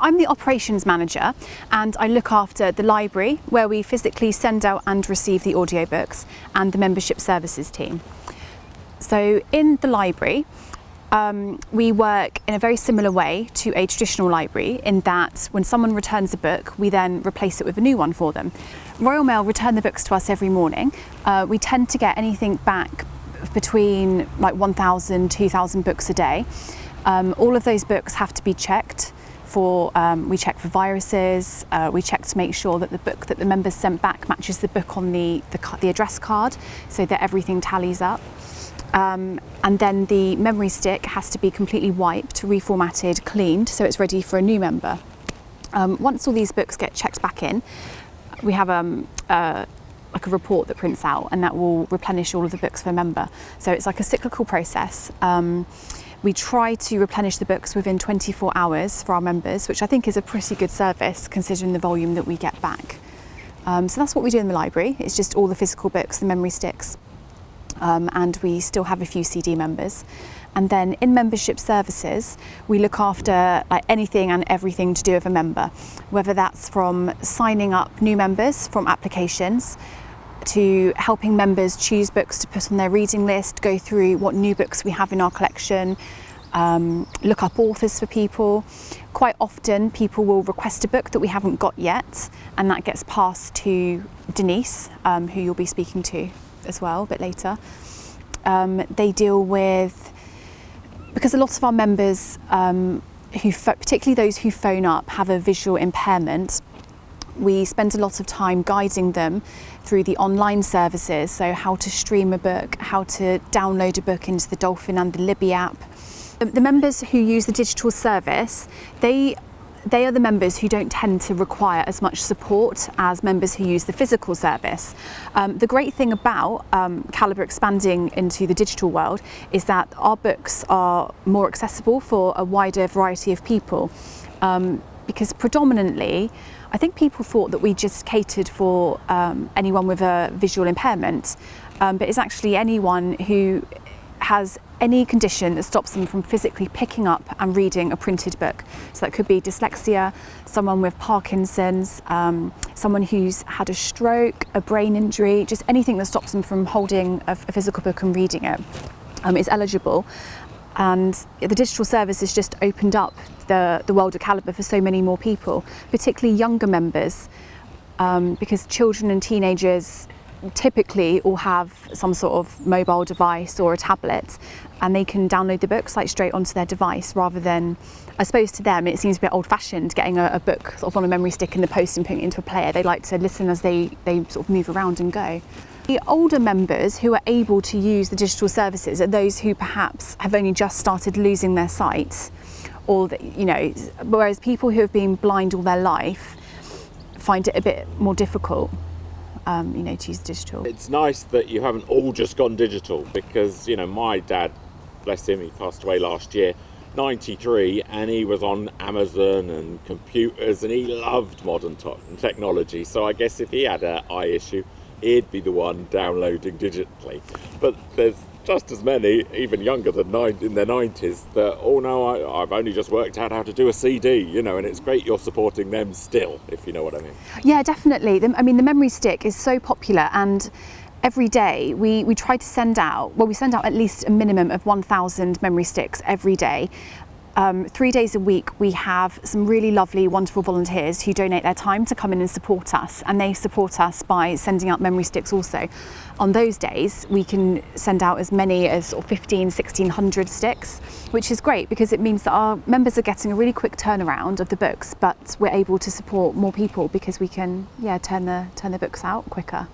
I'm the operations manager, and I look after the library, where we physically send out and receive the audiobooks, and the membership services team. So in the library, we work in a very similar way to a traditional library, in that when someone returns a book, we then replace it with a new one for them. Royal Mail return the books to us every morning. We tend to get anything back between like 1,000, 2,000 books a day. All of those books have to be checked for, we check for viruses, we check to make sure that the book that the members sent back matches the book on the address card, so that everything tallies up. And then the memory stick has to be completely wiped, reformatted, cleaned, so it's ready for a new member. Once all these books get checked back in, we have like a report that prints out, and that will replenish all of the books for a member. So it's like a cyclical process. We try to replenish the books within 24 hours for our members, which I think is a pretty good service considering the volume that we get back. So that's what we do in the library. It's just all the physical books, the memory sticks, and we still have a few CD members. And then in membership services, we look after like anything and everything to do with a member, whether that's from signing up new members from applications, to helping members choose books to put on their reading list, go through what new books we have in our collection, look up authors for people. Quite often people will request a book that we haven't got yet, and that gets passed to Denise, who you'll be speaking to as well a bit later. They deal with, because a lot of our members, particularly those who phone up, have a visual impairment, we spend a lot of time guiding them through the online services, so how to stream a book, how to download a book into the Dolphin and the Libby app. The members who use the digital service, they are the members who don't tend to require as much support as members who use the physical service. The great thing about Calibre expanding into the digital world is that our books are more accessible for a wider variety of people, because predominantly I think people thought that we just catered for anyone with a visual impairment, but it's actually anyone who has any condition that stops them from physically picking up and reading a printed book. So that could be dyslexia, someone with Parkinson's, someone who's had a stroke, a brain injury, just anything that stops them from holding a physical book and reading it is eligible. And the digital service has just opened up the world of Calibre for so many more people, particularly younger members, because children and teenagers typically all have some sort of mobile device or a tablet, and they can download the books like straight onto their device, rather than, I suppose to them it seems a bit old-fashioned getting a book sort of on a memory stick in the post and putting it into a player. They like to listen as they sort of move around and go. The older members who are able to use the digital services are those who perhaps have only just started losing their sight, or whereas people who have been blind all their life find it a bit more difficult to use digital. It's nice that you haven't all just gone digital, because my dad, bless him, he passed away last year, 93, and he was on Amazon and computers, and he loved modern technology. So I guess if he had an eye issue, he'd be the one downloading digitally. But there's just as many, even younger than in their 90s, that, oh no, I've only just worked out how to do a CD, and it's great you're supporting them still, if you know what I mean. Yeah, definitely. The memory stick is so popular, and every day we try to send out at least a minimum of 1,000 memory sticks every day. 3 days a week we have some really lovely, wonderful volunteers who donate their time to come in and support us, and they support us by sending out memory sticks also. On those days we can send out as many as 1,500, 1,600 sticks, which is great because it means that our members are getting a really quick turnaround of the books, but we're able to support more people because we can turn the books out quicker.